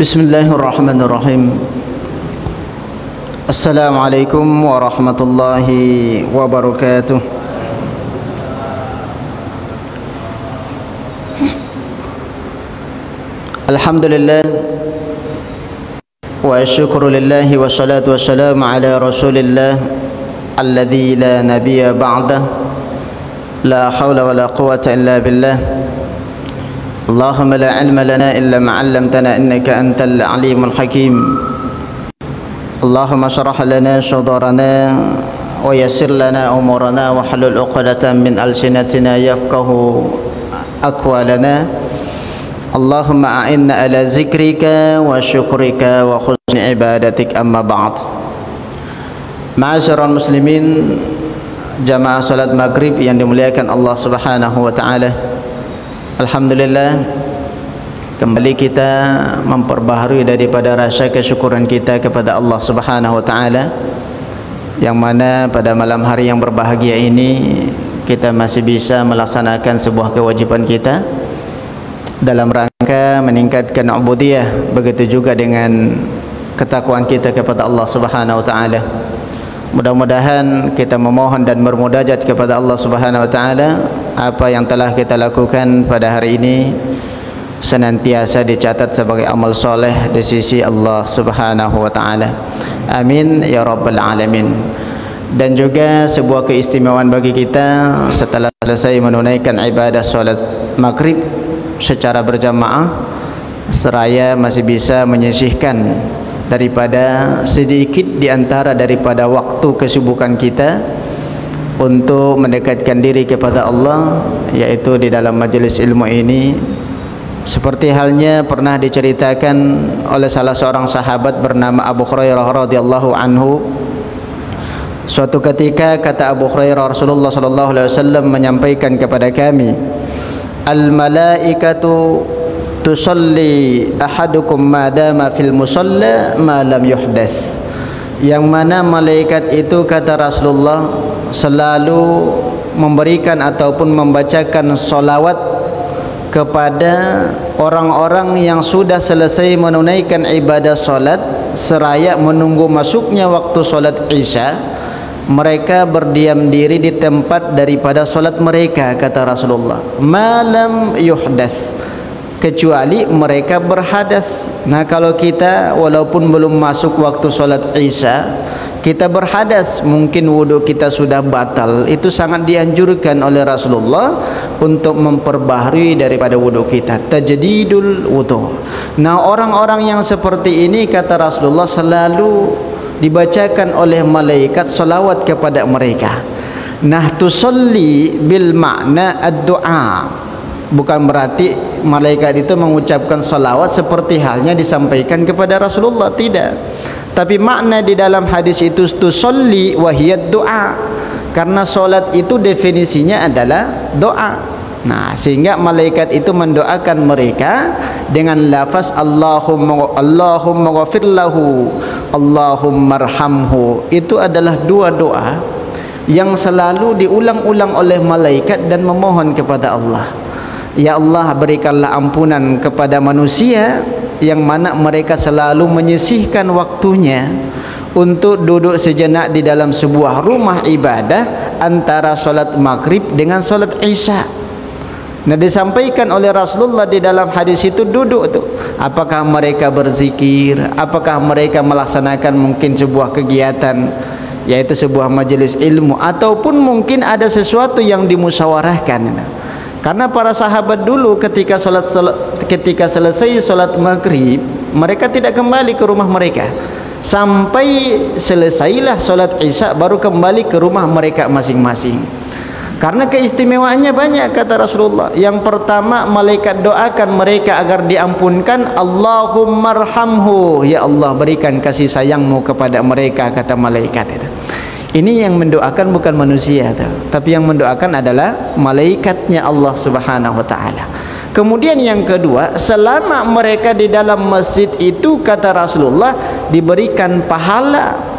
Bismillahirrahmanirrahim. Assalamualaikum warahmatullahi wabarakatuh. Alhamdulillah wa syukru lillahi wa salatu wassalamu ala rasulillah alladzi la nabiyya ba'dah. La hawla wa la quwwata illa billah. Allahumma la ilma lana illa ma 'allamtana innaka antal alimul hakim. Allahumma shrah lana sadrana wa yassir lana umurana wa hlul 'uqdatam min alsinatina yafqahu aqwalana. Allahumma a'inna ala zikrika wa syukrika wa husni ibadatik, amma ba'd. Ma'asyiral muslimin, jamaah salat maghrib yang dimuliakan Allah Subhanahu wa taala. Alhamdulillah, kembali kita memperbaharui daripada rasa kesyukuran kita kepada Allah Subhanahu wa taala, yang mana pada malam hari yang berbahagia ini kita masih bisa melaksanakan sebuah kewajiban kita dalam rangka meningkatkan ubudiyah, begitu juga dengan ketakwaan kita kepada Allah Subhanahu wa taala. Mudah-mudahan kita memohon dan bermunajat kepada Allah Subhanahu wa taala, apa yang telah kita lakukan pada hari ini senantiasa dicatat sebagai amal soleh di sisi Allah Subhanahu wa taala. Amin ya rabbal alamin. Dan juga sebuah keistimewaan bagi kita setelah selesai menunaikan ibadah salat maghrib secara berjamaah, seraya masih bisa menyisihkan daripada sedikit di antara daripada waktu kesibukan kita untuk mendekatkan diri kepada Allah, yaitu di dalam majelis ilmu ini. Seperti halnya pernah diceritakan oleh salah seorang sahabat bernama Abu Hurairah radhiyallahu anhu. Suatu ketika, kata Abu Hurairah, Rasulullah sallallahu alaihi wasallam menyampaikan kepada kami, al malaikatu tusalli ahadukum madama fil musalla ma lam yuhdas. Yang mana malaikat itu, kata Rasulullah, selalu memberikan ataupun membacakan solawat kepada orang-orang yang sudah selesai menunaikan ibadah solat seraya menunggu masuknya waktu solat isya. Mereka berdiam diri di tempat daripada solat mereka, kata Rasulullah, malam yuhdas, kecuali mereka berhadas. Nah, kalau kita walaupun belum masuk waktu solat isya, kita berhadas, mungkin wudhu kita sudah batal, itu sangat dianjurkan oleh Rasulullah untuk memperbaharui daripada wudhu kita, tajdidul wudhu. Nah, orang-orang yang seperti ini, kata Rasulullah, selalu dibacakan oleh malaikat salawat kepada mereka. Nah, tusalli bil makna ad-du'a, bukan berarti malaikat itu mengucapkan salawat seperti halnya disampaikan kepada Rasulullah, tidak. Tapi makna di dalam hadis itu tusalli wa hiya doa, karena solat itu definisinya adalah doa. Nah, sehingga malaikat itu mendoakan mereka dengan lafaz Allahumma ghafir lahu, Allahumma arhamhu. Itu adalah dua doa yang selalu diulang-ulang oleh malaikat dan memohon kepada Allah. Ya Allah, berikanlah ampunan kepada manusia yang mana mereka selalu menyisihkan waktunya untuk duduk sejenak di dalam sebuah rumah ibadah antara solat maghrib dengan solat isya. Nah, disampaikan oleh Rasulullah di dalam hadis itu, duduk tu, apakah mereka berzikir, apakah mereka melaksanakan mungkin sebuah kegiatan, yaitu sebuah majelis ilmu, ataupun mungkin ada sesuatu yang dimusyawarahkan. Karena para sahabat dulu ketika selesai solat maghrib, mereka tidak kembali ke rumah mereka sampai selesailah solat isya, baru kembali ke rumah mereka masing-masing. Karena keistimewaannya banyak, kata Rasulullah. Yang pertama, malaikat doakan mereka agar diampunkan. Allahumma arhamhu, ya Allah, berikan kasih sayangmu kepada mereka, kata malaikat itu. Ini yang mendoakan bukan manusia, tapi yang mendoakan adalah malaikatnya Allah Subhanahu wa taala. Kemudian yang kedua, selama mereka di dalam masjid itu, kata Rasulullah, diberikan pahala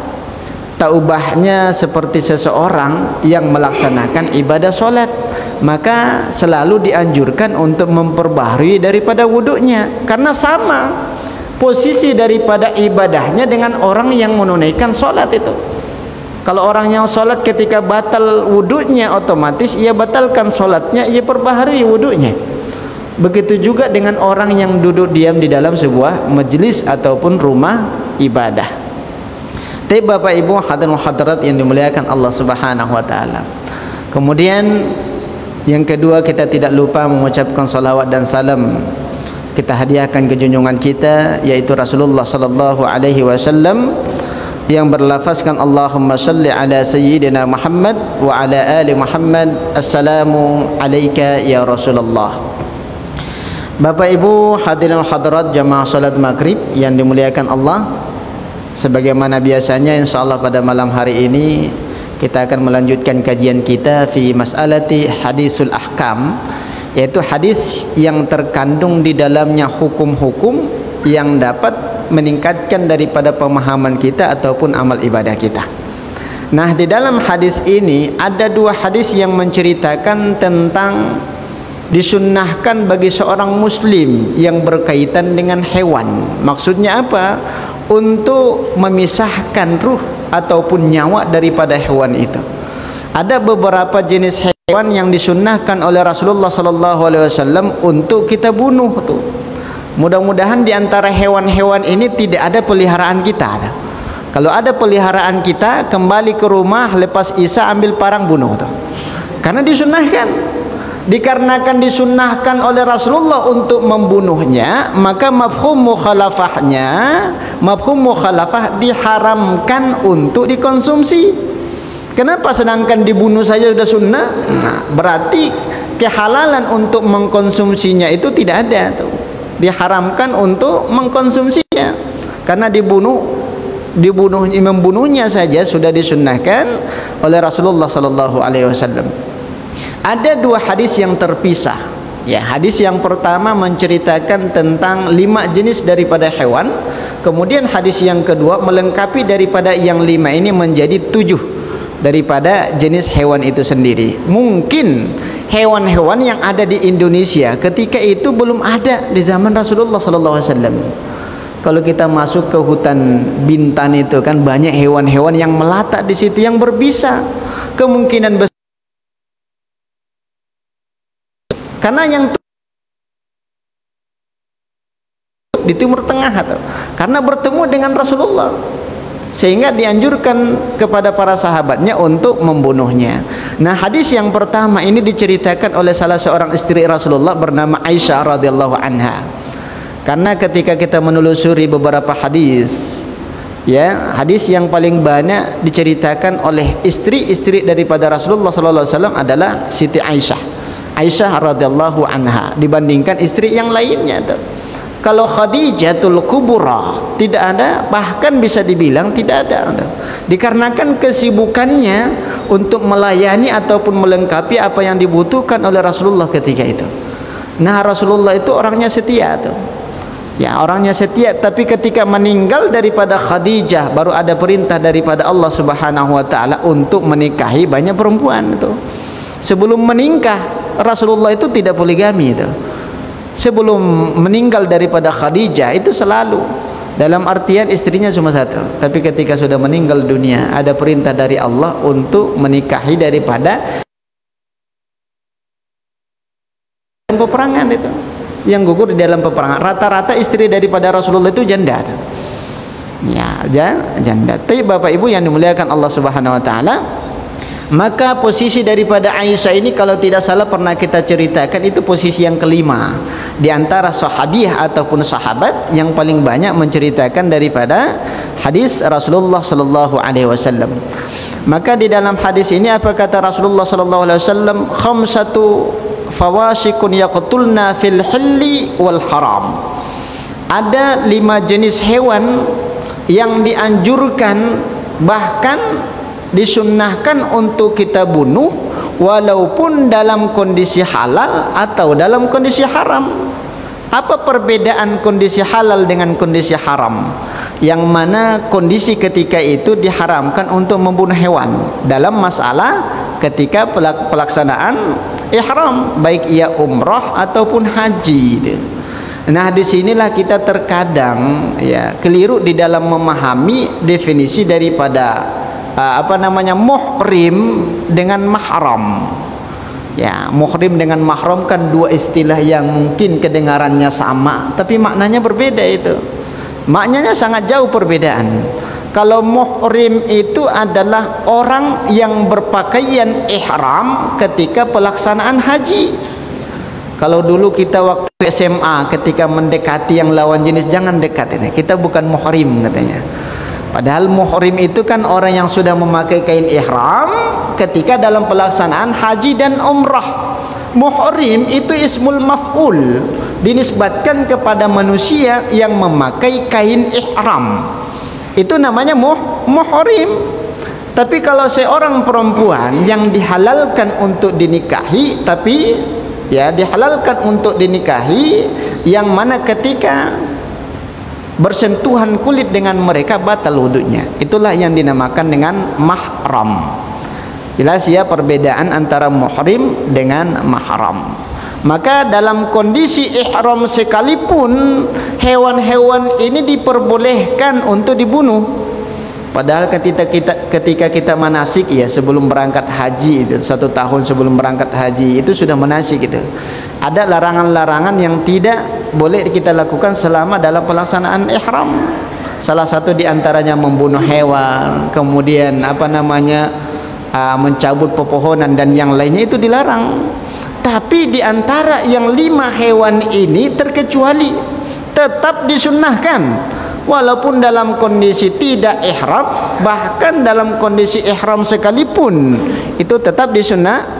taubahnya seperti seseorang yang melaksanakan ibadah solat. Maka selalu dianjurkan untuk memperbaharui daripada wuduknya, karena sama posisi daripada ibadahnya dengan orang yang menunaikan sholat itu. Kalau orang yang sholat ketika batal wudunya, otomatis ia batalkan sholatnya, ia perbaharui wudunya. Begitu juga dengan orang yang duduk diam di dalam sebuah majelis ataupun rumah ibadah. Tapi Bapak Ibu hadirin hadirat yang dimuliakan Allah Subhanahu wa taala. Kemudian yang kedua, kita tidak lupa mengucapkan salawat dan salam kita hadiahkan ke junjungan kita, yaitu Rasulullah sallallahu alaihi wasallam, yang berlafazkan Allahumma salli ala sayyidina Muhammad wa ala ali Muhammad. Assalamu alayka ya Rasulullah. Bapak Ibu hadirin hadirat jamaah salat maghrib yang dimuliakan Allah, sebagaimana biasanya insyaallah pada malam hari ini kita akan melanjutkan kajian kita fi mas'alati hadisul ahkam, yaitu hadis yang terkandung di dalamnya hukum-hukum yang dapat meningkatkan daripada pemahaman kita ataupun amal ibadah kita. Nah, di dalam hadis ini ada dua hadis yang menceritakan tentang disunnahkan bagi seorang muslim yang berkaitan dengan hewan. Maksudnya apa? Untuk memisahkan ruh ataupun nyawa daripada hewan itu. Ada beberapa jenis hewan yang disunnahkan oleh Rasulullah sallallahu alaihi wasallam untuk kita bunuh tuh. Mudah-mudahan di antara hewan-hewan ini tidak ada peliharaan kita. Kalau ada peliharaan kita, kembali ke rumah lepas isya ambil parang bunuh tuh. Karena disunnahkan. Dikarenakan disunnahkan oleh Rasulullah untuk membunuhnya, maka mafhum mukhalafah diharamkan untuk dikonsumsi. Kenapa sedangkan dibunuh saja sudah sunnah? Nah, berarti kehalalan untuk mengkonsumsinya itu tidak ada tuh. Diharamkan untuk mengkonsumsinya, karena membunuhnya saja sudah disunnahkan oleh Rasulullah sallallahu alaihi wasallam. Ada dua hadis yang terpisah. Ya, hadis yang pertama menceritakan tentang 5 jenis daripada hewan. Kemudian hadis yang kedua melengkapi daripada yang 5 ini menjadi 7 daripada jenis hewan itu sendiri. Mungkin hewan-hewan yang ada di Indonesia ketika itu belum ada di zaman Rasulullah sallallahu alaihi wasallam. Kalau kita masuk ke hutan Bintan itu kan banyak hewan-hewan yang melata di situ yang berbisa. Kemungkinan besar karena yang di Timur Tengah atau karena bertemu dengan Rasulullah, sehingga dianjurkan kepada para sahabatnya untuk membunuhnya. Nah, hadis yang pertama ini diceritakan oleh salah seorang istri Rasulullah bernama Aisyah radhiyallahu anha. Karena ketika kita menelusuri beberapa hadis, ya, hadis yang paling banyak diceritakan oleh istri-istri daripada Rasulullah sallallahu alaihi wasallam adalah Siti Aisyah radhiyallahu anha dibandingkan istri yang lainnya tuh. Kalau Khadijatul Kubra tidak ada, bahkan bisa dibilang tidak ada. Dikarenakan kesibukannya untuk melayani ataupun melengkapi apa yang dibutuhkan oleh Rasulullah ketika itu. Nah, Rasulullah itu orangnya setia tuh. Ya, orangnya setia, tapi ketika meninggal daripada Khadijah baru ada perintah daripada Allah Subhanahu wa taala untuk menikahi banyak perempuan itu. Sebelum menikah Rasulullah itu tidak poligami itu. Sebelum meninggal daripada Khadijah itu selalu dalam artian istrinya cuma satu, tapi ketika sudah meninggal dunia ada perintah dari Allah untuk menikahi daripada peperangan itu yang gugur di dalam peperangan. Rata-rata istri daripada Rasulullah itu janda. Ya, janda. Tapi Bapak Ibu yang dimuliakan Allah Subhanahu wa taala, maka posisi daripada Aisyah ini kalau tidak salah pernah kita ceritakan itu posisi yang kelima di antara sahabiah ataupun sahabat yang paling banyak menceritakan daripada hadis Rasulullah sallallahu alaihi wasallam. Maka di dalam hadis ini apa kata Rasulullah sallallahu alaihi wasallam? Khamsatu fawasikun yaqtulna fil hilli wal haram. Ada 5 jenis hewan yang dianjurkan bahkan disunnahkan untuk kita bunuh walaupun dalam kondisi halal atau dalam kondisi haram. Apa perbedaan kondisi halal dengan kondisi haram? Yang mana kondisi ketika itu diharamkan untuk membunuh hewan dalam masalah ketika pelaksanaan ihram, baik ia umrah ataupun haji. Nah, disinilah kita terkadang ya keliru di dalam memahami definisi daripada muhrim dengan mahram. Ya, muhrim dengan mahram kan dua istilah yang mungkin kedengarannya sama, tapi maknanya berbeda itu. Maknanya sangat jauh perbedaan. Kalau muhrim itu adalah orang yang berpakaian ihram ketika pelaksanaan haji. Kalau dulu kita waktu SMA ketika mendekati yang lawan jenis, jangan dekat ini, kita bukan muhrim katanya. Padahal muhrim itu kan orang yang sudah memakai kain ihram ketika dalam pelaksanaan haji dan umrah. Muhrim itu ismul maf'ul, dinisbatkan kepada manusia yang memakai kain ihram. Itu namanya muhrim. Tapi kalau seorang perempuan yang dihalalkan untuk dinikahi, tapi ya dihalalkan untuk dinikahi, yang mana ketika bersentuhan kulit dengan mereka batal wudunya, itulah yang dinamakan dengan mahram. Jelas ya perbedaan antara muhrim dengan mahram. Maka dalam kondisi ihram sekalipun hewan-hewan ini diperbolehkan untuk dibunuh. Padahal ketika kita manasik ya, sebelum berangkat haji itu 1 tahun sebelum berangkat haji itu sudah manasik gitu. Ada larangan-larangan yang tidak boleh kita lakukan selama dalam pelaksanaan ihram. Salah satu diantaranya membunuh hewan, kemudian mencabut pepohonan dan yang lainnya itu dilarang. Tapi diantara yang 5 hewan ini terkecuali, tetap disunnahkan. Walaupun dalam kondisi tidak ihram, bahkan dalam kondisi ihram sekalipun, itu tetap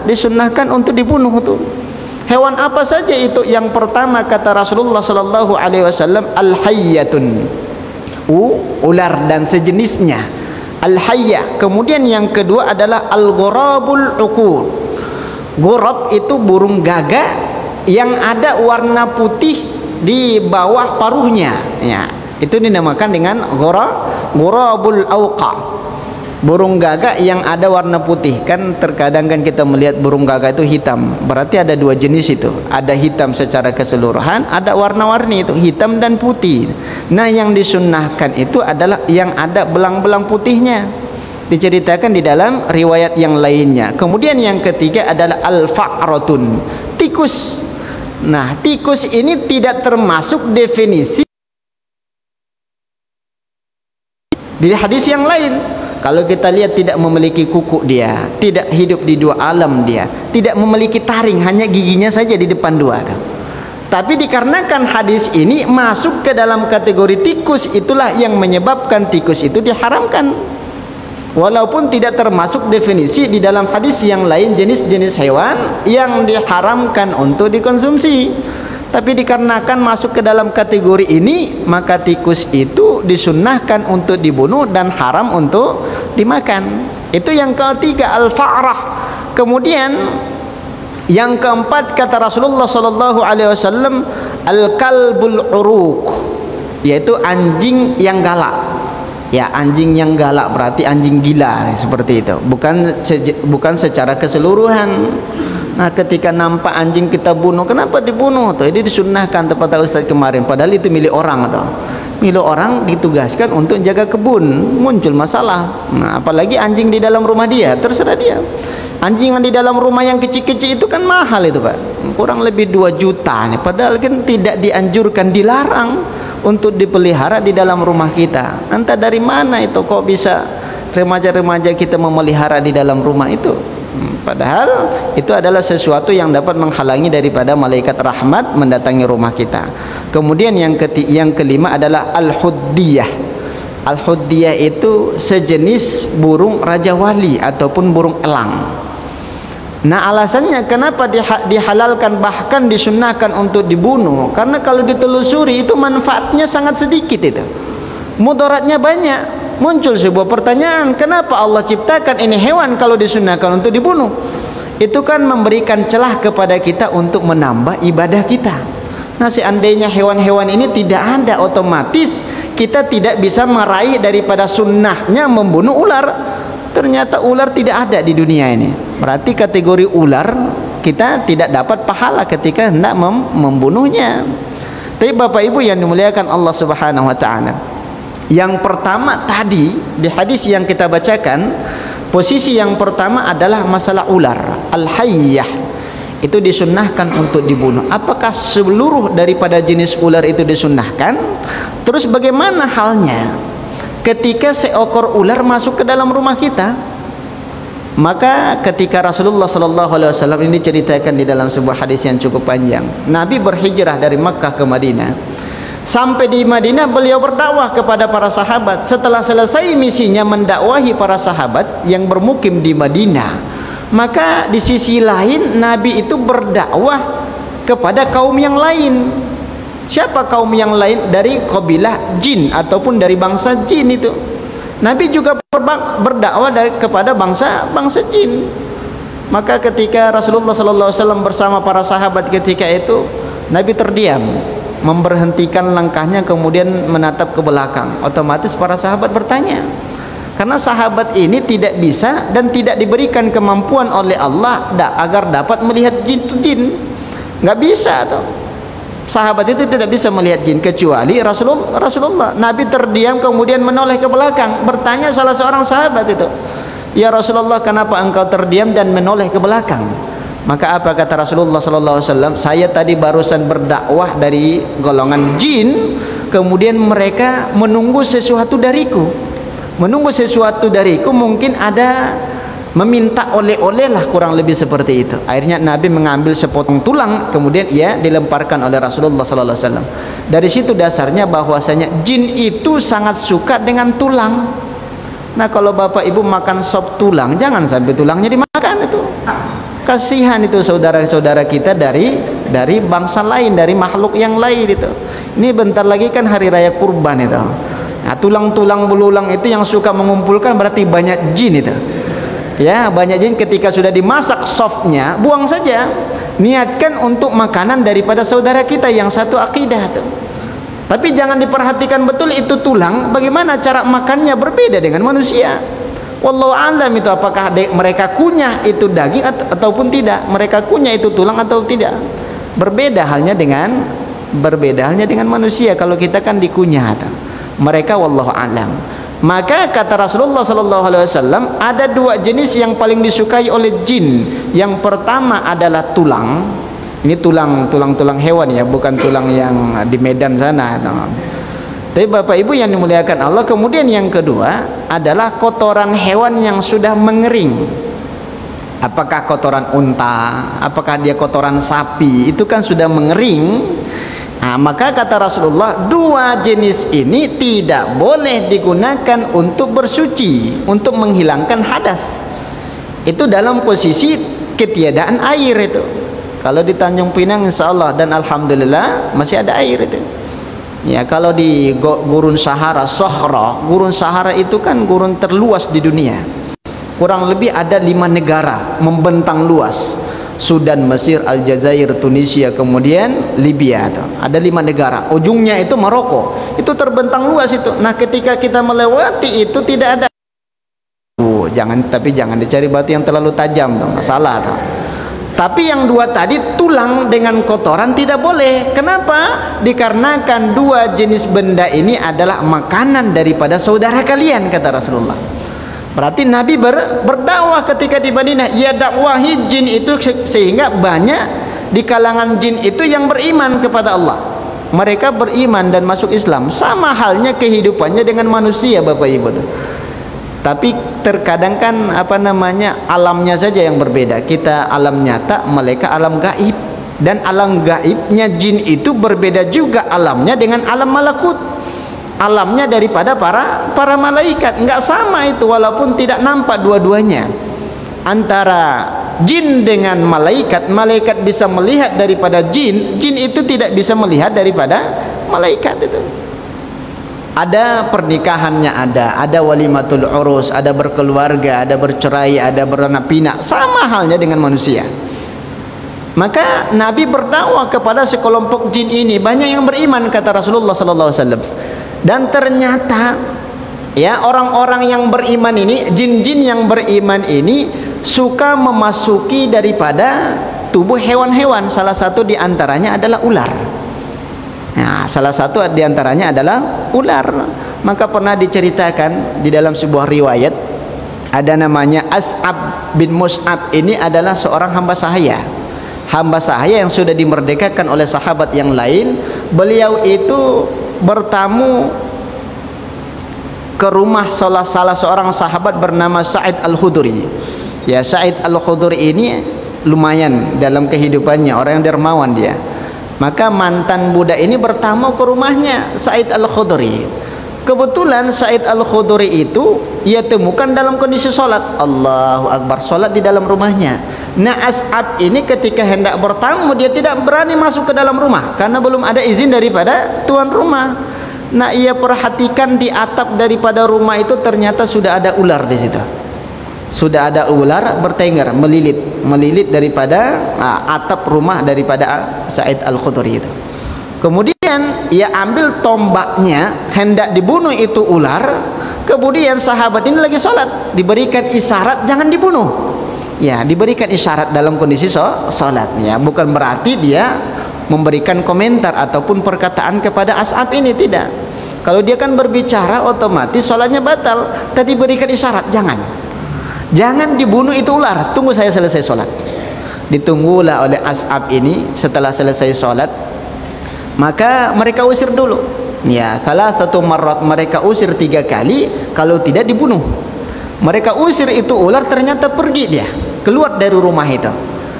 disunnahkan untuk dibunuh itu. Hewan apa saja itu? Yang pertama kata Rasulullah sallallahu alaihi wasallam, al-hayyatun, ular dan sejenisnya, al-hayya. Kemudian yang kedua adalah al-ghurabul uqud. Ghurab itu burung gagak yang ada warna putih di bawah paruhnya ya. Itu dinamakan dengan ghurabul auqa, burung gagak yang ada warna putih. Kan terkadang kan kita melihat burung gagak itu hitam, berarti ada 2 jenis itu, ada hitam secara keseluruhan, ada warna-warni itu hitam dan putih. Nah, yang disunnahkan itu adalah yang ada belang-belang putihnya, diceritakan di dalam riwayat yang lainnya. Kemudian yang ketiga adalah al-fa'ratun, tikus. Nah, tikus ini tidak termasuk definisi di hadis yang lain. Kalau kita lihat tidak memiliki kuku dia, tidak hidup di 2 alam dia, tidak memiliki taring, hanya giginya saja di depan 2. Tapi dikarenakan hadis ini masuk ke dalam kategori tikus, itulah yang menyebabkan tikus itu diharamkan. Walaupun tidak termasuk definisi di dalam hadis yang lain jenis-jenis hewan yang diharamkan untuk dikonsumsi. Tapi dikarenakan masuk ke dalam kategori ini, maka tikus itu disunnahkan untuk dibunuh dan haram untuk dimakan. Itu yang ketiga, al-fa'rah. Kemudian yang keempat kata Rasulullah sallallahu alaihi wasallam, al-kalbul uruq, yaitu anjing yang galak. Ya, anjing yang galak berarti anjing gila seperti itu. Bukan secara keseluruhan. Nah, ketika nampak anjing kita bunuh, kenapa dibunuh? Tuh, ini disunnahkan kata Ustaz kemarin, padahal itu milik orang atau milik orang ditugaskan untuk jaga kebun, muncul masalah. Nah, apalagi anjing di dalam rumah dia, terserah dia. Anjing yang di dalam rumah yang kecil-kecil itu kan mahal itu, Pak. Kurang lebih 2 juta nih, padahal kan tidak dianjurkan, dilarang untuk dipelihara di dalam rumah kita. Entah dari mana itu kok bisa remaja-remaja kita memelihara di dalam rumah itu. Padahal itu adalah sesuatu yang dapat menghalangi daripada malaikat rahmat mendatangi rumah kita. Kemudian yang kelima adalah al-huddiyah. Al-huddiyah itu sejenis burung raja wali ataupun burung elang. Nah, alasannya kenapa dihalalkan bahkan disunnahkan untuk dibunuh, karena kalau ditelusuri itu manfaatnya sangat sedikit, itu mudaratnya banyak. Muncul sebuah pertanyaan, kenapa Allah ciptakan ini hewan kalau disunnahkan untuk dibunuh? Itu kan memberikan celah kepada kita untuk menambah ibadah kita. Nah, seandainya hewan-hewan ini tidak ada, otomatis kita tidak bisa meraih daripada sunnahnya membunuh ular. Ternyata ular tidak ada di dunia ini, berarti kategori ular kita tidak dapat pahala ketika hendak membunuhnya. Tapi Bapak Ibu yang dimuliakan Allah Subhanahu wa taala, yang pertama tadi di hadis yang kita bacakan, posisi yang pertama adalah masalah ular al-hayyah, itu disunnahkan untuk dibunuh. Apakah seluruh daripada jenis ular itu disunnahkan? Terus bagaimana halnya ketika seekor ular masuk ke dalam rumah kita? Maka ketika Rasulullah SAW ini ceritakan di dalam sebuah hadis yang cukup panjang, Nabi berhijrah dari Makkah ke Madinah. Sampai di Madinah beliau berdakwah kepada para sahabat. Setelah selesai misinya mendakwahi para sahabat yang bermukim di Madinah, maka di sisi lain Nabi itu berdakwah kepada kaum yang lain. Siapa kaum yang lain? Dari kabilah jin ataupun dari bangsa jin itu. Nabi juga berdakwah kepada bangsa jin. Maka ketika Rasulullah SAW bersama para sahabat ketika itu, Nabi terdiam, memberhentikan langkahnya, kemudian menatap ke belakang. Otomatis para sahabat bertanya, karena sahabat ini tidak bisa dan tidak diberikan kemampuan oleh Allah agar dapat melihat jin. Nggak bisa tuh. Sahabat itu tidak bisa melihat jin kecuali Rasulullah. Nabi terdiam kemudian menoleh ke belakang. Bertanya salah seorang sahabat itu, "Ya Rasulullah, kenapa engkau terdiam dan menoleh ke belakang?" Maka apa kata Rasulullah SAW? "Saya tadi barusan berdakwah dari golongan jin, kemudian mereka menunggu sesuatu dariku. Menunggu sesuatu dariku, mungkin ada meminta oleh-oleh lah, kurang lebih seperti itu." Akhirnya Nabi mengambil sepotong tulang, kemudian ia dilemparkan oleh Rasulullah SAW. Dari situ dasarnya bahwasanya jin itu sangat suka dengan tulang. Nah, kalau Bapak Ibu makan sop tulang, jangan sampai tulangnya dimakan itu. Kasihan itu saudara-saudara kita dari bangsa lain, dari makhluk yang lain itu. Ini bentar lagi kan hari raya kurban itu. Nah, tulang-tulang belulang itu yang suka mengumpulkan berarti banyak jin itu. Ya, banyak jin. Ketika sudah dimasak softnya, buang saja. Niatkan untuk makanan daripada saudara kita yang satu akidah tuh. Tapi jangan diperhatikan betul itu tulang, bagaimana cara makannya berbeda dengan manusia. Wallahu a'lam itu, apakah mereka kunyah itu daging ataupun tidak, mereka kunyah itu tulang atau tidak. Berbeda halnya dengan manusia. Kalau kita kan dikunyah tuh. Mereka wallahu a'lam. Maka kata Rasulullah SAW, ada dua jenis yang paling disukai oleh jin. Yang pertama adalah tulang. Ini tulang hewan ya, bukan tulang yang di Medan sana. Tapi Bapak Ibu yang dimuliakan Allah, kemudian yang kedua adalah kotoran hewan yang sudah mengering. Apakah kotoran unta, apakah dia kotoran sapi, itu kan sudah mengering. Nah, maka kata Rasulullah, dua jenis ini tidak boleh digunakan untuk bersuci, untuk menghilangkan hadas. Itu dalam posisi ketiadaan air itu. Kalau di Tanjung Pinang insya Allah dan alhamdulillah masih ada air itu. Ya, kalau di gurun Sahara, gurun Sahara itu kan gurun terluas di dunia. Kurang lebih ada 5 negara membentang luas. Sudan, Mesir, Aljazair, Tunisia, kemudian Libya. Ada 5 negara. Ujungnya itu Maroko. Itu terbentang luas itu. Nah, ketika kita melewati itu tidak ada. Tapi jangan dicari batu yang terlalu tajam, masalah. Tapi yang dua tadi, tulang dengan kotoran tidak boleh. Kenapa? Dikarenakan dua jenis benda ini adalah makanan daripada saudara kalian, kata Rasulullah. Berarti Nabi berdakwah ketika di Madinah, ia dakwahi jin itu sehingga banyak di kalangan jin itu yang beriman kepada Allah. Mereka beriman dan masuk Islam. Sama halnya kehidupannya dengan manusia, Bapak Ibu. Tapi terkadang kan alamnya saja yang berbeda. Kita alam nyata, mereka alam gaib. Dan alam gaibnya jin itu berbeda juga alamnya dengan alam malakut. Alamnya daripada para malaikat nggak sama itu, walaupun tidak nampak dua-duanya. Antara jin dengan malaikat, malaikat bisa melihat daripada jin, jin itu tidak bisa melihat daripada malaikat itu. Ada pernikahannya, ada walimatul urus, ada berkeluarga, ada bercerai, ada beranak pinak, sama halnya dengan manusia. Maka Nabi berdakwah kepada sekelompok jin ini, banyak yang beriman kata Rasulullah SAW. Dan ternyata ya, orang-orang yang beriman ini, jin-jin yang beriman ini suka memasuki daripada tubuh hewan-hewan. Salah satu diantaranya adalah ular. Nah, salah satu diantaranya adalah ular. Maka pernah diceritakan di dalam sebuah riwayat, ada namanya As'ab bin Mus'ab. Ini adalah seorang hamba sahaya yang sudah dimerdekakan oleh sahabat yang lain. Beliau itu bertamu ke rumah salah seorang sahabat bernama Sa'id Al-Khudri. Ya, Sa'id Al-Khudri ini lumayan dalam kehidupannya, orang yang dermawan dia. Maka mantan budak ini bertamu ke rumahnya Sa'id Al-Khudri. Kebetulan Sa'id Al-Khudri itu ia temukan dalam kondisi sholat. Allahu Akbar, sholat di dalam rumahnya. Nah, As'ab ini ketika hendak bertamu, dia tidak berani masuk ke dalam rumah karena belum ada izin daripada tuan rumah. Nah, ia perhatikan di atap daripada rumah itu ternyata sudah ada ular di situ. Sudah ada ular bertengger, melilit daripada atap rumah daripada Sa'id Al-Khudri itu. Kemudian ia ambil tombaknya hendak dibunuh itu ular. Kemudian sahabat ini lagi sholat, diberikan isyarat jangan dibunuh. Ya, diberikan isyarat dalam kondisi sholat. Ya, bukan berarti dia memberikan komentar ataupun perkataan kepada As'ab ini, tidak. Kalau dia kan berbicara otomatis sholatnya batal. Tadi berikan isyarat jangan dibunuh itu ular, tunggu saya selesai sholat. Ditunggulah oleh As'ab ini. Setelah selesai sholat, maka mereka usir dulu. Ya, salah satu marat mereka usir 3 kali, kalau tidak dibunuh. Mereka usir itu ular, ternyata pergi dia, keluar dari rumah itu.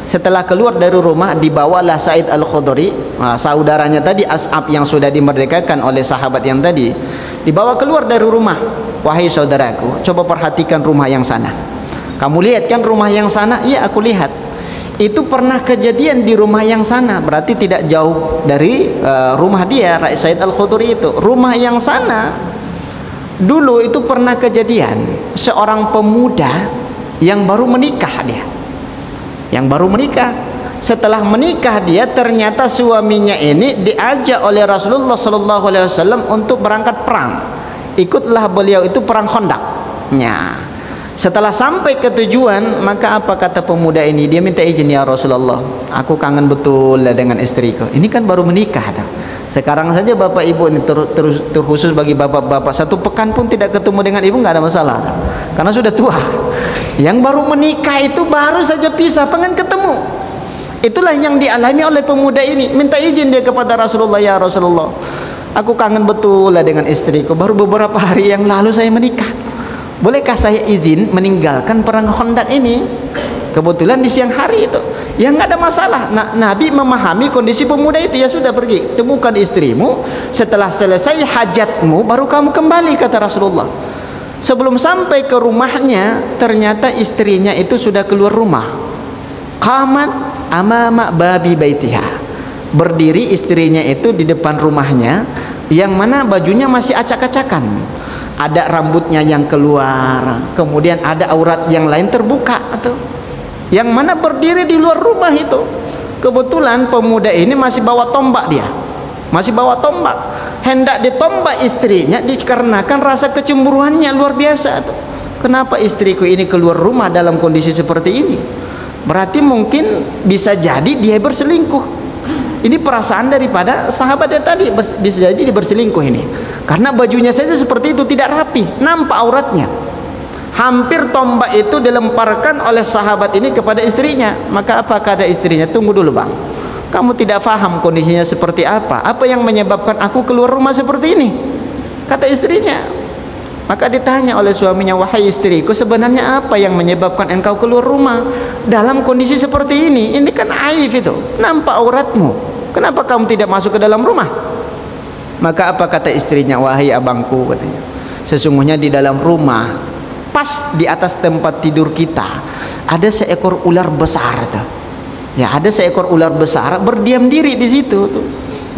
Setelah keluar dari rumah, dibawalah Sa'id Al-Khudri, saudaranya tadi As'ab yang sudah dimerdekakan oleh sahabat yang tadi, dibawa keluar dari rumah. Wahai saudaraku, coba perhatikan rumah yang sana. Kamu lihat kan rumah yang sana? Iya, aku lihat. Itu pernah kejadian di rumah yang sana, berarti tidak jauh dari rumah dia, Sa'id Al-Khudri itu. Rumah yang sana dulu itu pernah kejadian seorang pemuda yang baru menikah dia. Yang baru menikah. Setelah menikah dia, ternyata suaminya ini diajak oleh Rasulullah SAW untuk berangkat perang. Ikutlah beliau itu perang Khandaq. Ya. Setelah sampai ke tujuan, maka apa kata pemuda ini? Dia minta izin, ya Rasulullah, aku kangen betul dengan istriku. Ini kan baru menikah dah. Sekarang saja bapak ibu ini terkhusus bagi bapak-bapak, 1 pekan pun tidak ketemu dengan ibu nggak ada masalah, karena sudah tua. Yang baru menikah itu baru saja pisah, pengen ketemu. Itulah yang dialami oleh pemuda ini. Minta izin dia kepada Rasulullah, ya Rasulullah, aku kangen betul dengan istriku. Baru beberapa hari yang lalu saya menikah. Bolehkah saya izin meninggalkan perang Khandaq ini? Kebetulan di siang hari itu. Ya nggak ada masalah. Nah, Nabi memahami kondisi pemuda itu. Ya sudah, pergi temukan istrimu. Setelah selesai hajatmu baru kamu kembali, kata Rasulullah. Sebelum sampai ke rumahnya, ternyata istrinya itu sudah keluar rumah. Qamat amama babi baitiha. Berdiri istrinya itu di depan rumahnya, yang mana bajunya masih acak-acakan. Ada rambutnya yang keluar, kemudian ada aurat yang lain terbuka atau yang mana berdiri di luar rumah itu. Kebetulan pemuda ini masih bawa tombak, dia masih bawa tombak, hendak ditombak istrinya, dikarenakan rasa kecemburuannya luar biasa tuh. Kenapa istriku ini keluar rumah dalam kondisi seperti ini? Berarti mungkin bisa jadi dia berselingkuh. Ini perasaan daripada sahabatnya tadi, bisa jadi dia berselingkuh ini, karena bajunya saja seperti itu, tidak rapi, nampak auratnya. Hampir tombak itu dilemparkan oleh sahabat ini kepada istrinya. Maka apa kata istrinya? Tunggu dulu bang, kamu tidak faham kondisinya seperti apa yang menyebabkan aku keluar rumah seperti ini, kata istrinya. Maka ditanya oleh suaminya, wahai istriku, sebenarnya apa yang menyebabkan engkau keluar rumah dalam kondisi seperti ini? Ini kan aib itu, nampak auratmu, kenapa kamu tidak masuk ke dalam rumah? Maka apa kata istrinya? Wahai abangku, katanya, sesungguhnya di dalam rumah, pas di atas tempat tidur kita, ada seekor ular besar tuh. Ya, ada seekor ular besar berdiam diri di situ tuh.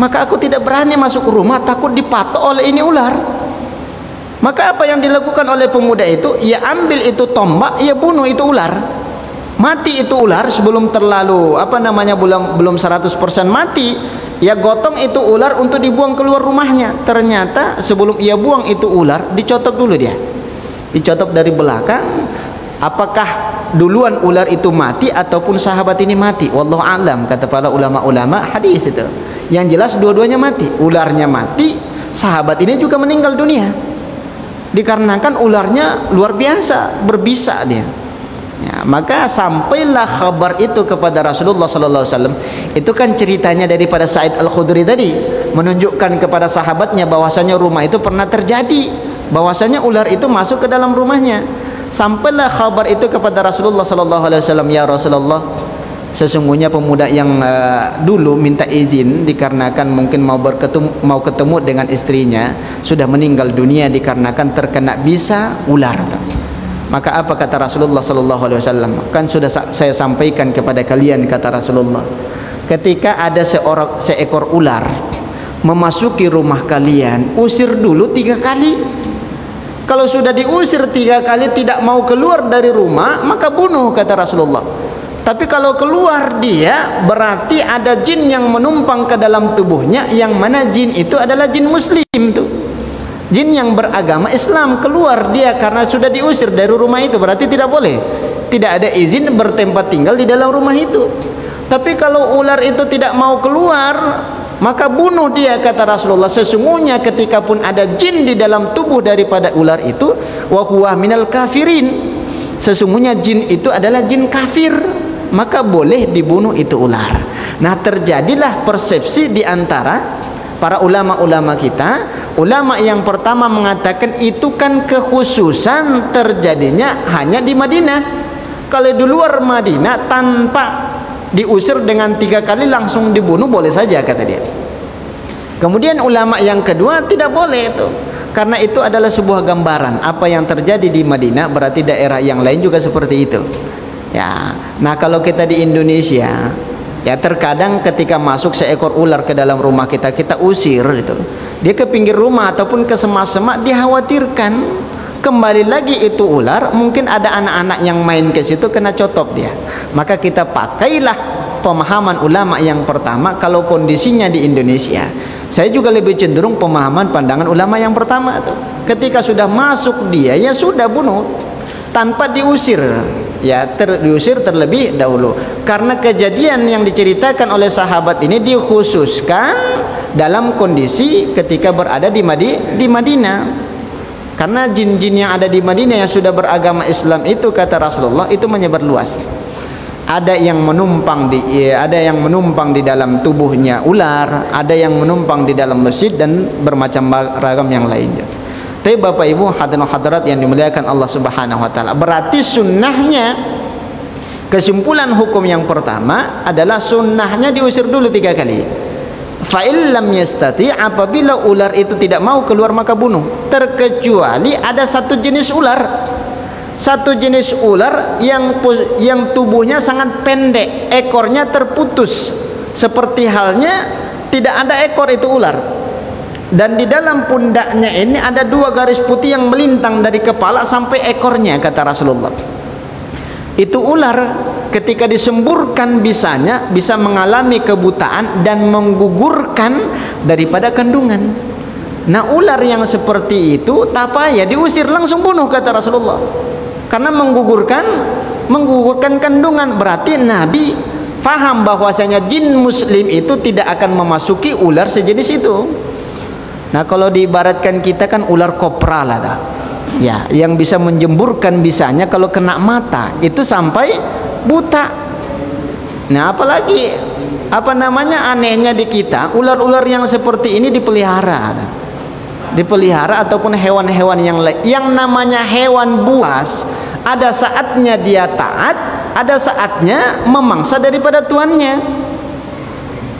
Maka aku tidak berani masuk ke rumah, takut dipatok oleh ini ular. Maka apa yang dilakukan oleh pemuda itu? Ia ambil itu tombak, ia bunuh itu ular. Mati itu ular sebelum terlalu belum 100% mati. Ia gotong itu ular untuk dibuang keluar rumahnya. Ternyata sebelum ia buang itu ular, dicotok dulu dia. Dicotok dari belakang. Apakah duluan ular itu mati ataupun sahabat ini mati? Wallahu a'lam, kata para ulama-ulama hadis itu. Yang jelas dua-duanya mati. Ularnya mati, sahabat ini juga meninggal dunia. Dikarenakan ularnya luar biasa, berbisa dia. Ya, maka sampailah kabar itu kepada Rasulullah sallallahu alaihi wasallam. Itu kan ceritanya daripada Sa'id Al-Khudri tadi, menunjukkan kepada sahabatnya bahwasanya rumah itu pernah terjadi, bahwasanya ular itu masuk ke dalam rumahnya. Sampailah kabar itu kepada Rasulullah sallallahu alaihi wasallam, ya Rasulullah, sesungguhnya pemuda yang dulu minta izin dikarenakan mungkin mau ketemu dengan istrinya sudah meninggal dunia dikarenakan terkena bisa ular. Maka apa kata Rasulullah sallallahu alaihi wasallam? Kan sudah saya sampaikan kepada kalian, kata Rasulullah, ketika ada seekor ular memasuki rumah kalian, usir dulu 3 kali. Kalau sudah diusir 3 kali tidak mau keluar dari rumah, maka bunuh, kata Rasulullah. Tapi kalau keluar dia, berarti ada jin yang menumpang ke dalam tubuhnya, yang mana jin itu adalah jin muslim tuh, jin yang beragama Islam. Keluar dia karena sudah diusir dari rumah itu, berarti tidak boleh, tidak ada izin bertempat tinggal di dalam rumah itu. Tapi kalau ular itu tidak mau keluar, maka bunuh dia, kata Rasulullah. Sesungguhnya ketika pun ada jin di dalam tubuh daripada ular itu, wa huwa minal kafirin, sesungguhnya jin itu adalah jin kafir, maka boleh dibunuh itu ular. Nah, terjadilah persepsi di antara para ulama-ulama kita. Ulama yang pertama mengatakan itu kan kekhususan terjadinya hanya di Madinah. Kalau di luar Madinah tanpa diusir dengan 3 kali langsung dibunuh boleh saja, kata dia. Kemudian ulama yang kedua tidak boleh itu, karena itu adalah sebuah gambaran apa yang terjadi di Madinah, berarti daerah yang lain juga seperti itu. Ya, nah kalau kita di Indonesia, ya terkadang ketika masuk seekor ular ke dalam rumah kita, kita usir itu, dia ke pinggir rumah ataupun ke semak-semak, dikhawatirkan kembali lagi itu ular, mungkin ada anak-anak yang main ke situ kena cotop dia. Maka kita pakailah pemahaman ulama yang pertama. Kalau kondisinya di Indonesia, saya juga lebih cenderung pemahaman pandangan ulama yang pertama itu. Ketika sudah masuk dia, ya sudah bunuh tanpa diusir, ya diusir terlebih dahulu. Karena kejadian yang diceritakan oleh sahabat ini dikhususkan dalam kondisi ketika berada di Madinah. Karena jin-jin yang ada di Madinah yang sudah beragama Islam itu, kata Rasulullah, itu menyebar luas. Ada yang menumpang di dalam tubuhnya ular, ada yang menumpang di dalam masjid, dan bermacam ragam yang lainnya. Tapi Bapak Ibu hadirin hadirat yang dimuliakan Allah Subhanahu wa taala, berarti sunnahnya, kesimpulan hukum yang pertama adalah sunnahnya diusir dulu 3 kali. Fa'il lam yastati, apabila ular itu tidak mau keluar maka bunuh, terkecuali ada satu jenis ular, yang tubuhnya sangat pendek, ekornya terputus, seperti halnya tidak ada ekor itu ular, dan di dalam pundaknya ini ada 2 garis putih yang melintang dari kepala sampai ekornya, kata Rasulullah. Itu ular ketika disemburkan bisanya bisa mengalami kebutaan dan menggugurkan daripada kandungan. Nah, ular yang seperti itu tak payah diusir, langsung bunuh, kata Rasulullah. Karena menggugurkan kandungan, berarti Nabi faham bahwasanya jin muslim itu tidak akan memasuki ular sejenis itu. Nah, kalau diibaratkan kita kan ular kopra lah dah. Ya, yang bisa menjemburkan bisanya kalau kena mata itu sampai buta. Nah, apalagi anehnya di kita, ular-ular yang seperti ini dipelihara ataupun hewan-hewan yang lain. Yang namanya hewan buas, ada saatnya dia taat, ada saatnya memangsa daripada tuannya.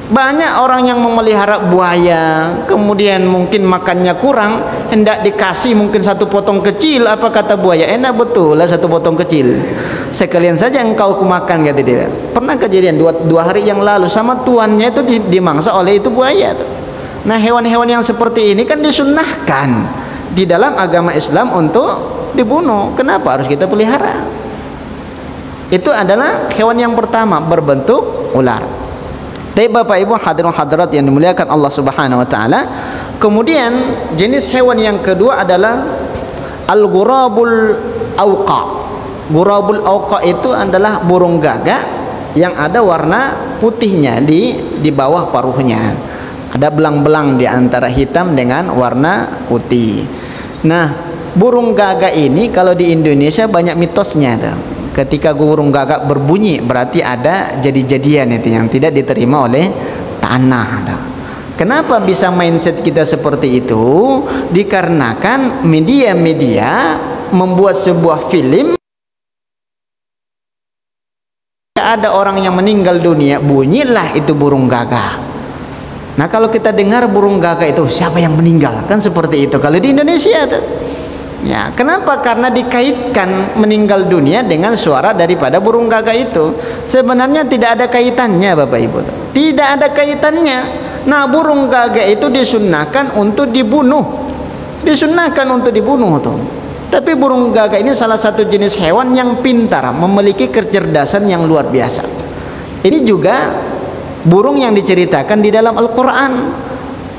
Banyak orang yang memelihara buaya, kemudian mungkin makannya kurang, hendak dikasih mungkin 1 potong kecil, apa kata buaya, enak betul lah 1 potong kecil, sekalian saja engkau kumakan, kata dia. Pernah kejadian 2 hari yang lalu, sama tuannya itu dimangsa oleh itu buaya tuh. Nah, hewan-hewan yang seperti ini kan disunnahkan di dalam agama Islam untuk dibunuh. Kenapa harus kita pelihara? Itu adalah hewan yang pertama, berbentuk ular. Tapi Bapak Ibu hadirin hadirat yang dimuliakan Allah Subhanahu wa taala, kemudian jenis hewan yang kedua adalah al-ghurabul awqa. Ghurabul auqa itu adalah burung gagak yang ada warna putihnya di bawah paruhnya. Ada belang-belang di antara hitam dengan warna putih. Nah, burung gagak ini kalau di Indonesia banyak mitosnya tuh. Ketika burung gagak berbunyi berarti ada jadi-jadian itu yang tidak diterima oleh tanah tuh. Kenapa bisa mindset kita seperti itu? Dikarenakan media-media membuat sebuah film, ada orang yang meninggal dunia, bunyilah itu burung gagak. Nah, kalau kita dengar burung gagak itu, siapa yang meninggal? Kan seperti itu kalau di Indonesia tuh. Ya, kenapa? Karena dikaitkan meninggal dunia dengan suara daripada burung gagak itu. Sebenarnya tidak ada kaitannya, Bapak Ibu. Tidak ada kaitannya. Nah, burung gagak itu disunnahkan untuk dibunuh. Disunnahkan untuk dibunuh tuh. Tapi burung gagak ini salah satu jenis hewan yang pintar, memiliki kecerdasan yang luar biasa. Ini juga burung yang diceritakan di dalam Al-Quran.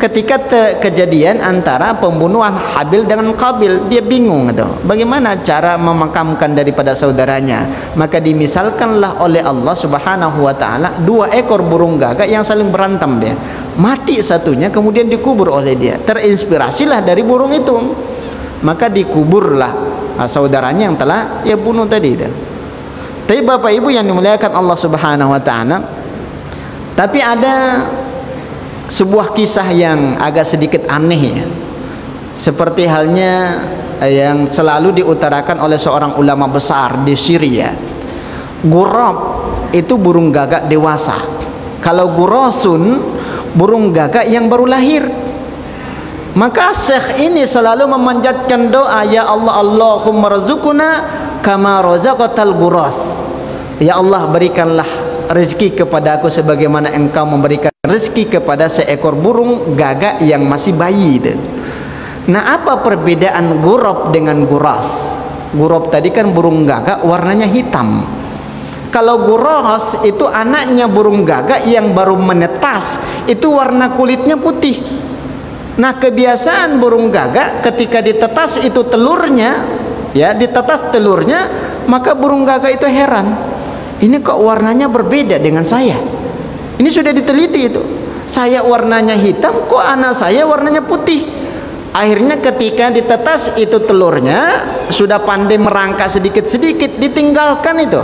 Ketika kejadian antara pembunuhan Habil dengan Qabil, dia bingung gitu, bagaimana cara memakamkan daripada saudaranya. Maka dimisalkanlah oleh Allah Subhanahu wa taala 2 ekor burung gagak yang saling berantem dia. Mati satunya kemudian dikubur oleh dia. Terinspirasilah dari burung itu. Maka dikuburlah saudaranya yang telah ia bunuh tadi. Tapi Bapak Ibu yang dimuliakan Allah Subhanahu wa taala, tapi ada sebuah kisah yang agak sedikit aneh ya. Seperti halnya yang selalu diutarakan oleh seorang ulama besar di Syria. Ghurab itu burung gagak dewasa. Kalau ghurasun burung gagak yang baru lahir. Maka syekh ini selalu memanjatkan doa, ya Allah, Allahumma rzuqna kama razaqatal ghuras. Ya Allah, berikanlah rezeki kepada aku sebagaimana engkau memberikan rezeki kepada seekor burung gagak yang masih bayi itu. Nah, apa perbedaan ghurab dengan ghuras? Ghurab tadi kan burung gagak warnanya hitam. Kalau ghuras itu anaknya burung gagak yang baru menetas, itu warna kulitnya putih. Nah, kebiasaan burung gagak ketika ditetas itu telurnya, ya, ditetas telurnya, maka burung gagak itu heran. Ini kok warnanya berbeda dengan saya? Ini sudah diteliti itu. Saya warnanya hitam, kok anak saya warnanya putih. Akhirnya ketika ditetas itu telurnya, sudah pandai merangkak sedikit-sedikit, ditinggalkan itu.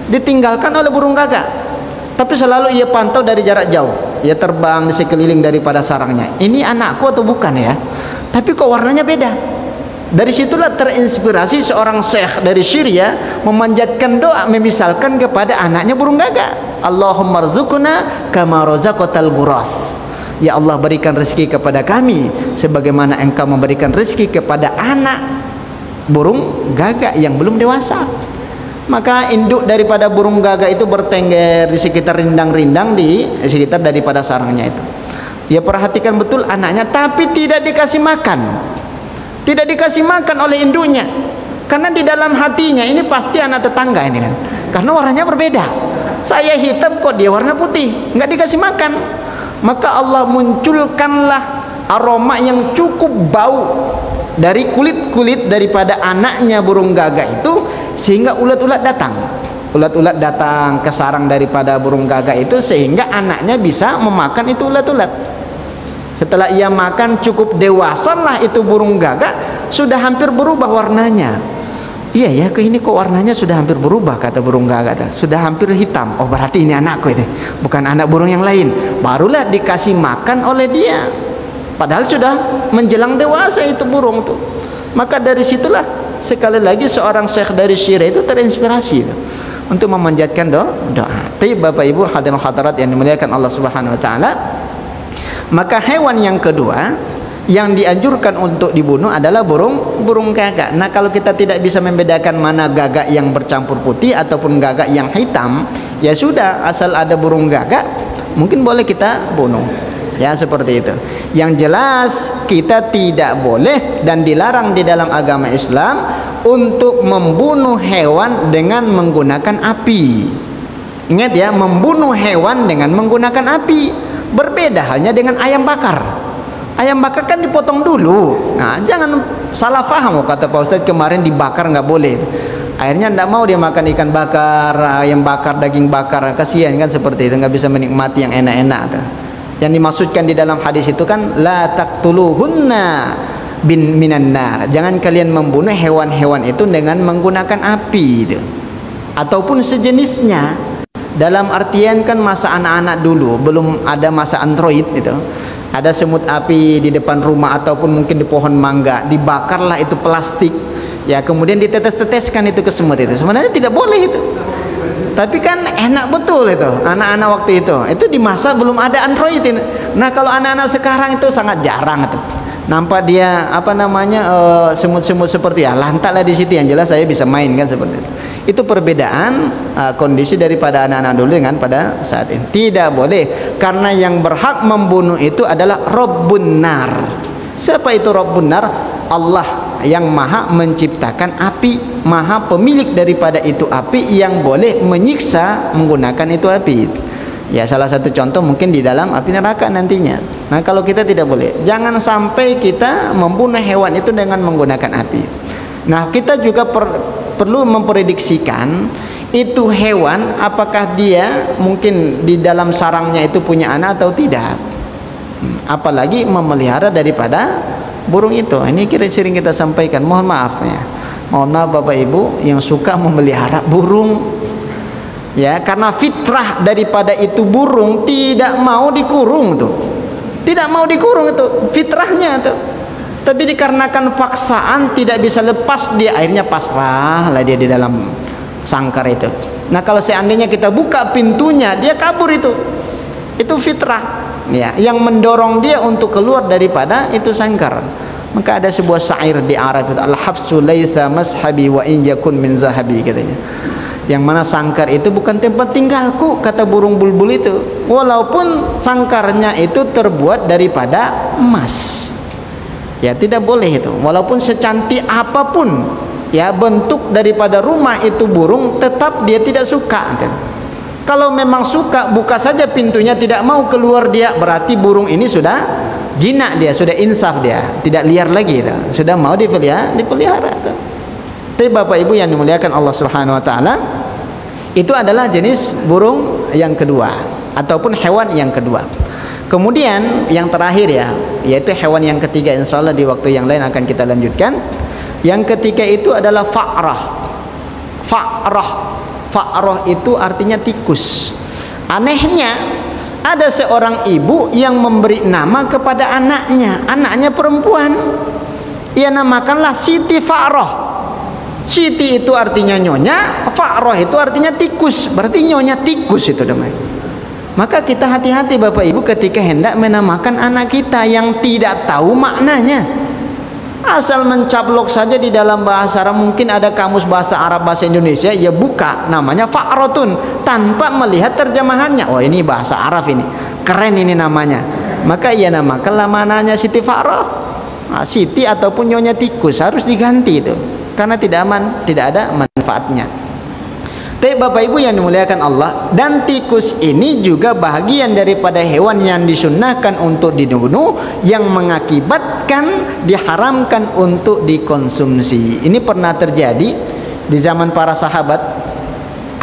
Ditinggalkan oleh burung gagak. Tapi selalu ia pantau dari jarak jauh. Ia terbang di sekeliling daripada sarangnya. Ini anakku atau bukan ya? Tapi kok warnanya beda? Dari situlah terinspirasi seorang syekh dari Syria memanjatkan doa, memisalkan kepada anaknya burung gagak. Allahumma rzuqna kama razaqatal ghuras. Ya Allah, berikan rezeki kepada kami sebagaimana engkau memberikan rezeki kepada anak burung gagak yang belum dewasa. Maka induk daripada burung gagak itu bertengger di sekitar rindang-rindang di sekitar daripada sarangnya itu. Dia perhatikan betul anaknya, tapi tidak dikasih makan. Tidak dikasih makan oleh induknya, karena di dalam hatinya ini pasti anak tetangga ini kan, karena warnanya berbeda. Saya hitam kok dia warna putih, nggak dikasih makan. Maka Allah munculkanlah aroma yang cukup bau dari kulit-kulit daripada anaknya burung gagak itu, sehingga ulat-ulat datang. Ulat-ulat datang ke sarang daripada burung gagak itu, sehingga anaknya bisa memakan itu ulat-ulat. Setelah ia makan cukup dewasa lah itu burung gagak, sudah hampir berubah warnanya. Iya ya, ke ini kok warnanya sudah hampir berubah, kata burung gagak. Sudah hampir hitam. Oh, berarti ini anakku ini, bukan anak burung yang lain. Barulah dikasih makan oleh dia. Padahal sudah menjelang dewasa itu burung tuh. Maka dari situlah sekali lagi seorang syekh dari Syria itu terinspirasi itu, untuk memanjatkan doa. Tapi Bapak Ibu hadirin hadirat yang dimuliakan Allah Subhanahu wa taala, maka hewan yang kedua yang dianjurkan untuk dibunuh adalah burung gagak. Nah, kalau kita tidak bisa membedakan mana gagak yang bercampur putih ataupun gagak yang hitam, ya sudah, asal ada burung gagak mungkin boleh kita bunuh. Ya, seperti itu. Yang jelas kita tidak boleh dan dilarang di dalam agama Islam untuk membunuh hewan dengan menggunakan api. Ingat ya, membunuh hewan dengan menggunakan api. Berbeda halnya dengan ayam bakar. Ayam bakar kan dipotong dulu. Nah, jangan salah paham kata Pak Ustadz kemarin dibakar nggak boleh. Akhirnya tidak mau dia makan ikan bakar, ayam bakar, daging bakar. Kasihan kan seperti itu, nggak bisa menikmati yang enak-enak. Yang dimaksudkan di dalam hadis itu kan la taqtuluhunna minan nar. Jangan kalian membunuh hewan-hewan itu dengan menggunakan api itu, ataupun sejenisnya. Dalam artian kan masa anak-anak dulu, belum ada masa Android itu. Ada semut api di depan rumah ataupun mungkin di pohon mangga, dibakarlah itu plastik. Ya, kemudian ditetes-teteskan itu ke semut itu. Sebenarnya tidak boleh itu. Tapi kan enak betul itu anak-anak waktu itu. Itu di masa belum ada Android ini. Nah, kalau anak-anak sekarang itu sangat jarang itu. Nampak dia semut-semut seperti ya, lantaklah di situ, yang jelas saya bisa main kan seperti itu. Itu perbedaan kondisi daripada anak-anak dulu dengan pada saat ini. Tidak boleh, karena yang berhak membunuh itu adalah Rabbun Nar. Siapa itu Rabbun Nar? Allah yang maha menciptakan api, maha pemilik daripada itu api, yang boleh menyiksa menggunakan itu api. Ya, salah satu contoh mungkin di dalam api neraka nantinya. Nah, kalau kita tidak boleh, jangan sampai kita membunuh hewan itu dengan menggunakan api. Nah, kita juga perlu memprediksikan itu hewan, apakah dia mungkin di dalam sarangnya itu punya anak atau tidak. Apalagi memelihara daripada burung itu. Ini sering kita sampaikan. Mohon maaf ya. Mohon maaf Bapak Ibu yang suka memelihara burung. Ya, karena fitrah daripada itu burung tidak mau dikurung tuh. Tidak mau dikurung itu fitrahnya tuh. Tapi dikarenakan paksaan tidak bisa lepas, dia akhirnya pasrah lah dia di dalam sangkar itu. Nah, kalau seandainya kita buka pintunya, dia kabur itu. Itu fitrah. Ya, yang mendorong dia untuk keluar daripada itu sangkar. Maka ada sebuah syair di Arab itu, al-habsu laisa mashabi wa in yakun min zahabi, katanya. Yang mana sangkar itu bukan tempat tinggalku, kata burung bulbul itu, walaupun sangkarnya itu terbuat daripada emas. Ya, tidak boleh itu, walaupun secantik apapun ya bentuk daripada rumah itu burung, tetap dia tidak suka kan? Kalau memang suka, buka saja pintunya, tidak mau keluar dia, berarti burung ini sudah jinak, dia sudah insaf, dia tidak liar lagi itu. Sudah mau dipelihara itu. Tapi Bapak Ibu yang dimuliakan Allah Subhanahu wa taala, itu adalah jenis burung yang kedua ataupun hewan yang kedua. Kemudian yang terakhir ya, yaitu hewan yang ketiga, insyaallah di waktu yang lain akan kita lanjutkan. Yang ketiga itu adalah fa'rah. Fa'rah itu artinya tikus. Anehnya ada seorang ibu yang memberi nama kepada anaknya perempuan. Ia namakanlah Siti Fa'rah. Siti itu artinya nyonya, Fa'rah itu artinya tikus, berarti nyonya tikus itu namanya. Maka kita hati-hati Bapak Ibu ketika hendak menamakan anak kita yang tidak tahu maknanya. Asal mencaplok saja di dalam bahasa Arab, mungkin ada kamus bahasa Arab bahasa Indonesia, ya buka namanya Fa'ratun tanpa melihat terjemahannya. Oh, ini bahasa Arab ini, keren ini namanya. Maka ia namakanlah mananya Siti Fa'rah. Nah, Siti ataupun nyonya tikus harus diganti itu, karena tidak aman, tidak ada manfaatnya. Tapi Bapak Ibu yang dimuliakan Allah, dan tikus ini juga bahagian daripada hewan yang disunnahkan untuk dibunuh, yang mengakibatkan diharamkan untuk dikonsumsi. Ini pernah terjadi di zaman para sahabat.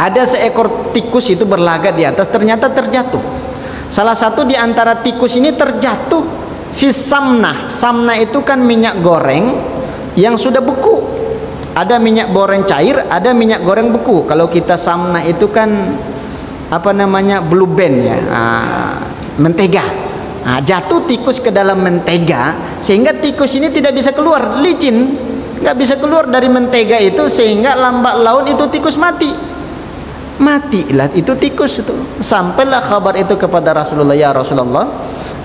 Ada seekor tikus itu berlaga di atas, ternyata terjatuh. Salah satu di antara tikus ini terjatuh fis samnah. Samnah itu kan minyak goreng yang sudah beku. Ada minyak goreng cair, ada minyak goreng beku. Kalau kita samnah itu kan blue band ya, mentega. Jatuh tikus ke dalam mentega, sehingga tikus ini tidak bisa keluar, licin, nggak bisa keluar dari mentega itu, sehingga lambat laun itu tikus matilah itu tikus itu. Sampailah kabar itu kepada Rasulullah, ya Rasulullah,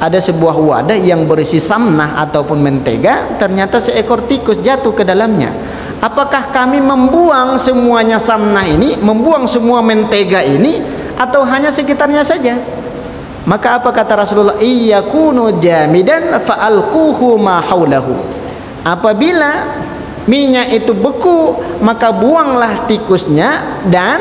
ada sebuah wadah yang berisi samnah ataupun mentega, ternyata seekor tikus jatuh ke dalamnya. Apakah kami membuang semuanya samnah ini, membuang semua mentega ini, atau hanya sekitarnya saja? Maka apa kata Rasulullah? Iyakunu jamidan fa'alquhu ma haulahu. Apabila minyak itu beku, maka buanglah tikusnya dan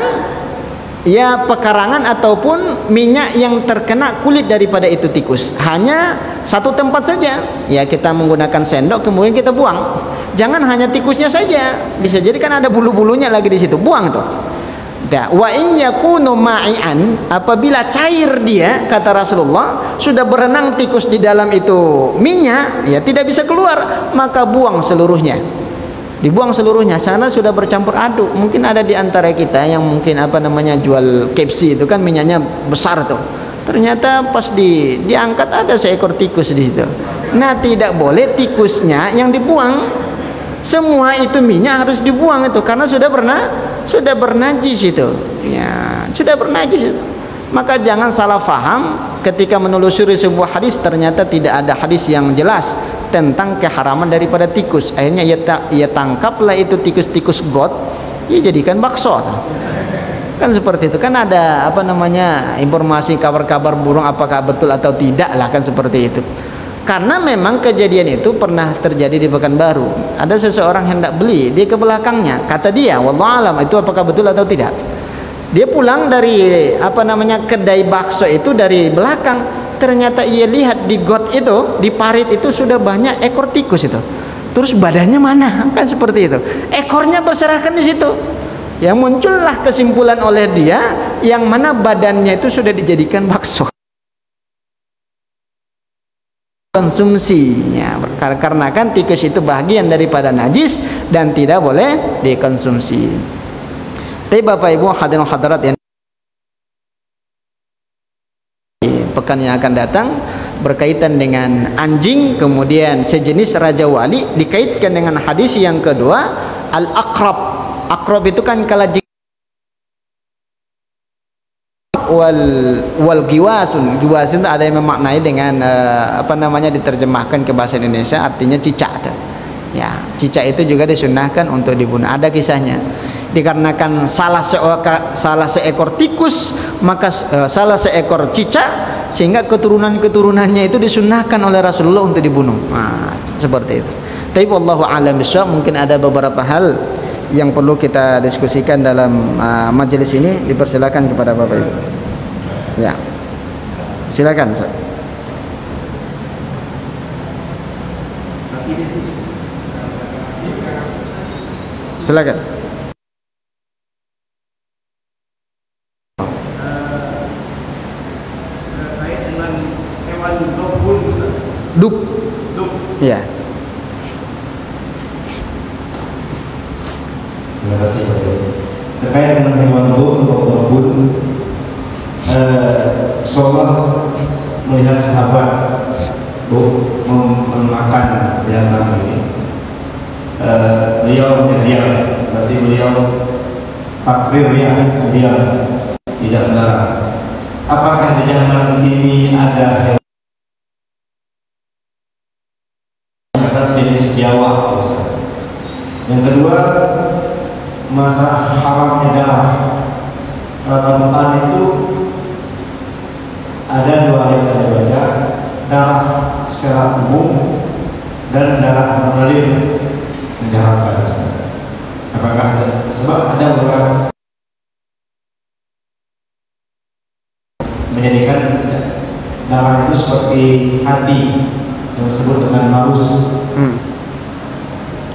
ya pekarangan ataupun minyak yang terkena kulit daripada itu tikus. Hanya satu tempat saja. Ya kita menggunakan sendok kemudian kita buang. Jangan hanya tikusnya saja. Bisa jadi kan ada bulu-bulunya lagi di situ. Buang tuh. Ya, wa in yakunu ma'ian, apabila cair dia, kata Rasulullah, sudah berenang tikus di dalam itu minyak, ya tidak bisa keluar, maka buang seluruhnya. Dibuang seluruhnya, sana sudah bercampur aduk. Mungkin ada di antara kita yang mungkin jual KFC itu kan minyaknya besar tuh. Ternyata pas diangkat ada seekor tikus di situ. Nah, tidak boleh tikusnya yang dibuang. Semua itu minyak harus dibuang itu karena sudah bernajis itu. Ya, sudah bernajis itu. Maka jangan salah faham ketika menelusuri sebuah hadis, ternyata tidak ada hadis yang jelas tentang keharaman daripada tikus. Akhirnya ia tangkaplah itu tikus-tikus got, ia jadikan bakso. Kan seperti itu. Kan ada informasi kabar-kabar burung, apakah betul atau tidak lah, kan seperti itu. Karena memang kejadian itu pernah terjadi di Pekanbaru. Ada seseorang hendak beli, dia ke belakangnya. Kata dia, wallahu alam, itu apakah betul atau tidak. Dia pulang dari kedai bakso itu dari belakang. Ternyata ia lihat di got itu, di parit itu sudah banyak ekor tikus itu. Terus badannya mana? Kan seperti itu. Ekornya berserakan di situ. Ya, muncullah kesimpulan oleh dia yang mana badannya itu sudah dijadikan bakso. Konsumsinya, karena kan tikus itu bagian daripada najis dan tidak boleh dikonsumsi. Tapi Bapak Ibu hadirin hadirat yang pekan yang akan datang berkaitan dengan anjing, kemudian sejenis raja wali, dikaitkan dengan hadis yang kedua, al-aqrab. Aqrab itu kan kalajengking wal giwasun. Giwasun itu ada yang memaknai dengan diterjemahkan ke bahasa Indonesia artinya cicak. Ya, cicak itu juga disunahkan untuk dibunuh. Ada kisahnya. Dikarenakan salah seekor tikus, maka salah seekor cicak, sehingga keturunannya itu disunahkan oleh Rasulullah untuk dibunuh. Nah, seperti itu. Tapi wallahu a'lam bishawab, mungkin ada beberapa hal yang perlu kita diskusikan dalam majelis ini. Dipersilakan kepada Bapak Ibu. Ya, silakan. Silakan. Terkait dengan hewan dubun, Dub. Ya. Terima kasih Pak. Terkait dengan hewan dub atau dubun, Rasulullah melihat sahabat memakan binatang ini. Beliau diam, berarti beliau takrir ya, diam, tidak melarang. Apakah di zaman ini ada hewan sejenis biawak? Yang kedua, masalah haramnya darah. Dalam Quran itu ada dua yang saya baca, darah secara umum dan darah mengalir yang diharamkan. Apakah ada? Sebab ada orang menjadikan darah itu seperti hati yang disebut dengan malus.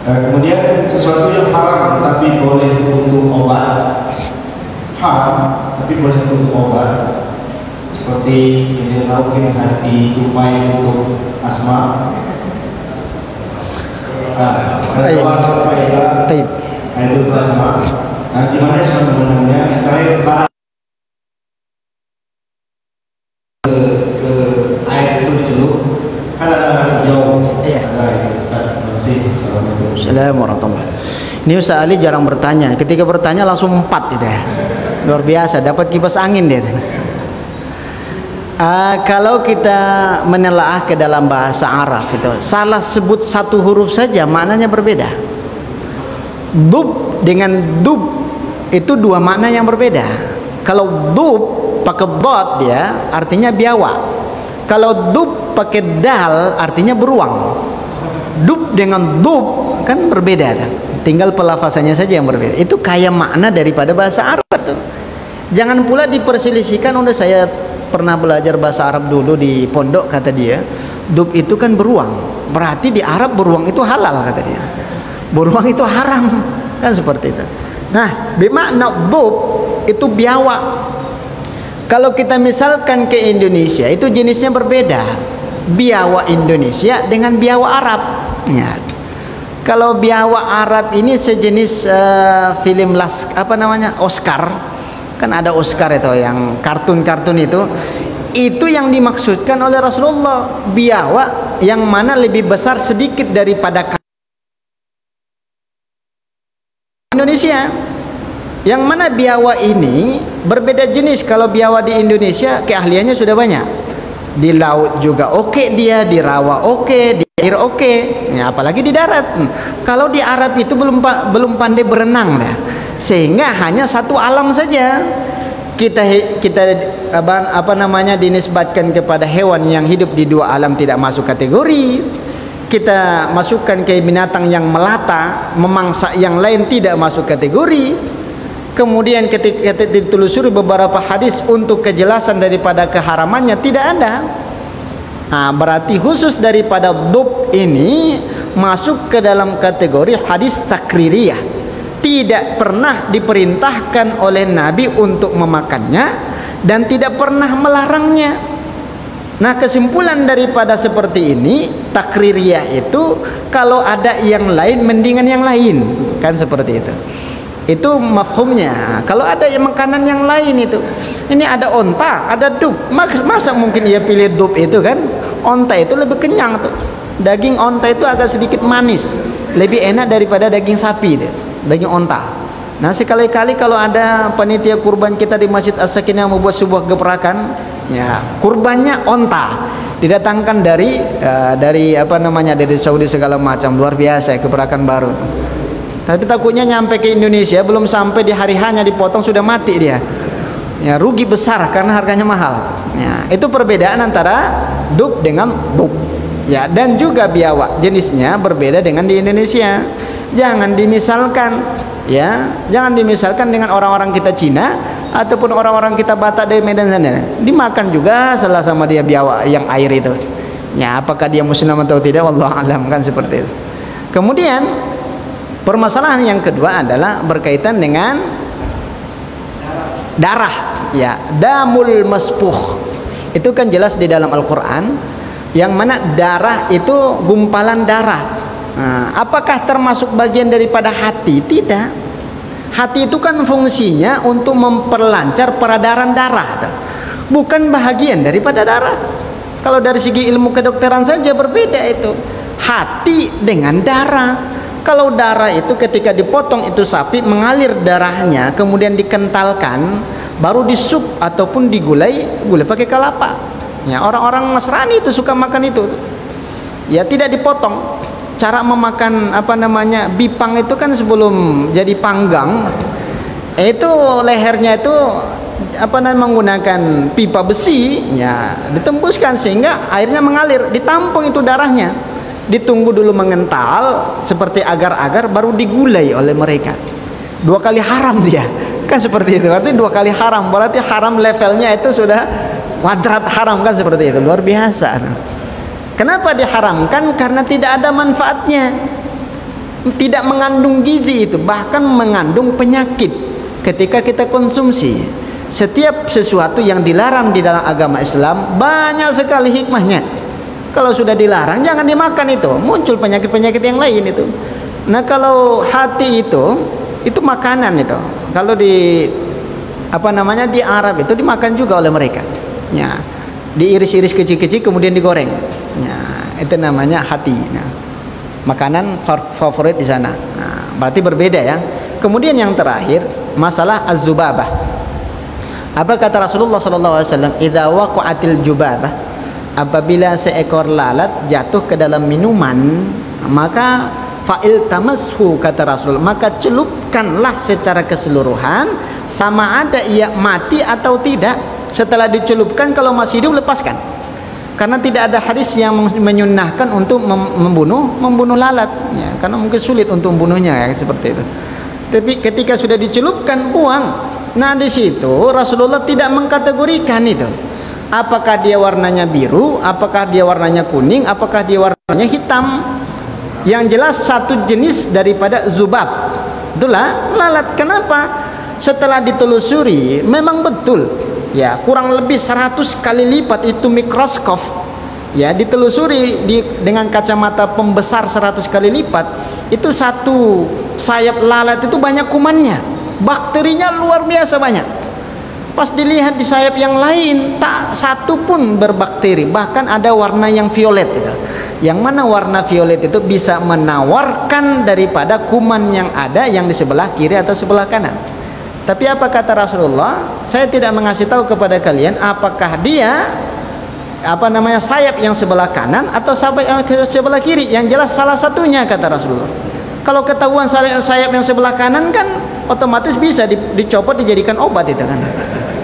Kemudian sesuatu yang haram tapi boleh untuk obat, haram tapi boleh untuk obat, seperti yang kita tahu mungkin hati tupai untuk asma. Itu untuk asma. Nah, gimana sebenarnya terakhir ke air itu dicelup, kan ada jauh. Iya. Assalamualaikum warahmatullahi wabarakatuh. Ini Ustaz Ali jarang bertanya. Ketika bertanya langsung 4 gitu ya. Luar biasa, dapat kipas angin dia. Kalau kita menelaah ke dalam bahasa Arab itu, salah sebut satu huruf saja maknanya berbeda. Dub dengan dub itu dua makna yang berbeda. Kalau dub pakai dot dia artinya biawak. Kalau dub pakai dal artinya beruang. Dub dengan dub kan berbeda kan? Tinggal pelafasannya saja yang berbeda. Itu kayak makna daripada bahasa Arab tuh. Jangan pula diperselisihkan. Udah, saya pernah belajar bahasa Arab dulu di pondok, kata dia, dub itu kan beruang, berarti di Arab beruang itu halal, kata dia. Beruang itu haram, kan seperti itu. Nah, bermakna dub itu biawak. Kalau kita misalkan ke Indonesia, itu jenisnya berbeda. Biawak Indonesia dengan biawak Arab. Ya. Kalau biawak Arab ini sejenis film Oscar. Kan ada Oscar itu yang kartun-kartun itu yang dimaksudkan oleh Rasulullah, biawak yang mana lebih besar sedikit daripada Indonesia. Yang mana biawak ini berbeda jenis. Kalau biawak di Indonesia keahliannya sudah banyak. Di laut juga oke dia, di rawa oke, di air oke. Ya, apalagi di darat. Kalau di Arab itu belum pandai berenang dah. Sehingga hanya satu alam saja. Kita dinisbatkan kepada hewan yang hidup di dua alam tidak masuk kategori. Kita masukkan ke binatang yang melata, memangsa yang lain tidak masuk kategori. Kemudian ketika ditelusuri beberapa hadis untuk kejelasan daripada keharamannya, tidak ada. Nah, berarti khusus daripada dub ini masuk ke dalam kategori hadis takririyah. Tidak pernah diperintahkan oleh Nabi untuk memakannya dan tidak pernah melarangnya. Nah, kesimpulan daripada seperti ini, takririyah itu kalau ada yang lain mendingan yang lain, kan seperti itu. Itu mafhumnya. Kalau ada yang makanan yang lain itu, ini ada onta, ada dub, masa mungkin ia pilih dub itu kan? Onta itu lebih kenyang tuh. Daging onta itu agak sedikit manis, lebih enak daripada daging sapi deh, daging onta. Nah, sekali-kali kalau ada panitia kurban kita di Masjid As-Sakinah membuat sebuah gebrakan, ya kurbannya onta, didatangkan dari dari Saudi segala macam, luar biasa gebrakan baru. Tapi takutnya nyampe ke Indonesia, belum sampai di hari hanya dipotong sudah mati dia. Ya, rugi besar karena harganya mahal. Ya, itu perbedaan antara dub dengan dub. Ya, dan juga biawak jenisnya berbeda dengan di Indonesia. Jangan dimisalkan, ya, jangan dimisalkan dengan orang-orang kita Cina ataupun orang-orang kita Batak dari Medan sana. Dimakan juga salah sama dia biawak yang air itu. Ya, apakah dia muslim atau tidak, wallahu alam, kan seperti itu. Kemudian permasalahan yang kedua adalah berkaitan dengan darah, ya, damul maspuh. Itu kan jelas di dalam Al-Qur'an, yang mana darah itu gumpalan darah. Nah, apakah termasuk bagian daripada hati? Tidak. Hati itu kan fungsinya untuk memperlancar peredaran darah, bukan bahagian daripada darah. Kalau dari segi ilmu kedokteran saja berbeda itu, hati dengan darah. Kalau darah itu ketika dipotong itu sapi, mengalir darahnya, kemudian dikentalkan, baru disup ataupun digulai pakai kelapa. Ya, orang-orang Nasrani itu suka makan itu. Ya, tidak dipotong. Cara memakan bipang itu kan sebelum jadi panggang, itu lehernya itu menggunakan pipa besi, ya, ditembuskan sehingga airnya mengalir, ditampung itu darahnya. Ditunggu dulu mengental seperti agar-agar, baru digulai oleh mereka. 2 kali haram dia, kan seperti itu. Berarti 2 kali haram, berarti haram levelnya itu sudah wadrat haram, kan seperti itu. Luar biasa. Kenapa diharamkan? Karena tidak ada manfaatnya, tidak mengandung gizi itu, bahkan mengandung penyakit ketika kita konsumsi. Setiap sesuatu yang dilarang di dalam agama Islam banyak sekali hikmahnya. Kalau sudah dilarang jangan dimakan, itu muncul penyakit-penyakit yang lain itu. Nah, kalau hati itu makanan itu. Kalau di di Arab itu dimakan juga oleh mereka. Ya, diiris-iris kecil-kecil kemudian digoreng. Ya, itu namanya hati. Nah, makanan favorit di sana. Nah, berarti berbeda ya. Kemudian yang terakhir masalah az-zubabah. Apa kata Rasulullah SAW? Idza waqa'atil jubabah, apabila seekor lalat jatuh ke dalam minuman, maka fa'il tamashu, kata Rasul, maka celupkanlah secara keseluruhan, sama ada ia mati atau tidak. Setelah dicelupkan, kalau masih hidup lepaskan, karena tidak ada hadis yang menyunnahkan untuk membunuh lalat, ya, karena mungkin sulit untuk membunuhnya, ya, seperti itu. Tapi ketika sudah dicelupkan, buang. Nah di situ Rasulullah tidak mengkategorikan itu. Apakah dia warnanya biru, apakah dia warnanya kuning, apakah dia warnanya hitam. Yang jelas satu jenis daripada zubab. Itulah lalat. Kenapa? Setelah ditelusuri memang betul ya, kurang lebih 100 kali lipat itu mikroskop ya, ditelusuri dengan kacamata pembesar 100 kali lipat, itu satu sayap lalat itu banyak kumannya, bakterinya luar biasa banyak. Pas dilihat di sayap yang lain tak satu pun berbakteri, bahkan ada warna yang violet gitu. Yang mana warna violet itu bisa menawarkan daripada kuman yang ada yang di sebelah kiri atau sebelah kanan. Tapi apa kata Rasulullah? Saya tidak mengasih tahu kepada kalian apakah dia sayap yang sebelah kanan atau sayap yang sebelah kiri. Yang jelas salah satunya, kata Rasulullah. Kalau ketahuan sayap yang sebelah kanan kan otomatis bisa dicopot dijadikan obat itu kan.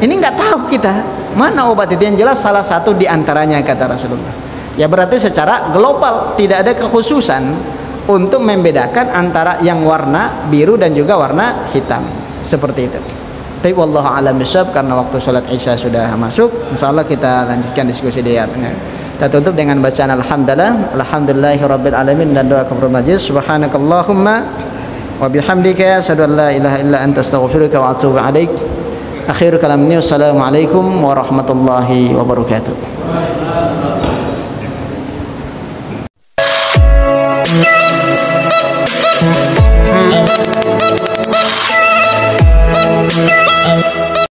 Ini nggak tahu kita mana obat itu. Yang jelas salah satu di antaranya, kata Rasulullah. Ya berarti secara global tidak ada kekhususan untuk membedakan antara yang warna biru dan juga warna hitam. Seperti itu. Tapi wallahu a'lam bishawab, karena waktu sholat Isya sudah masuk. Insyaallah kita lanjutkan diskusi di ayatnya. Kita tutup dengan bacaan alhamdulillahirabbil alamin dan doa kafaratul majlis. Subhanakallahumma wa bihamdika asyhadu an la ilaha illa anta astaghfiruka wa atubu ilaik. Akhir kalam ini, wassalamualaikum warahmatullahi wabarakatuh.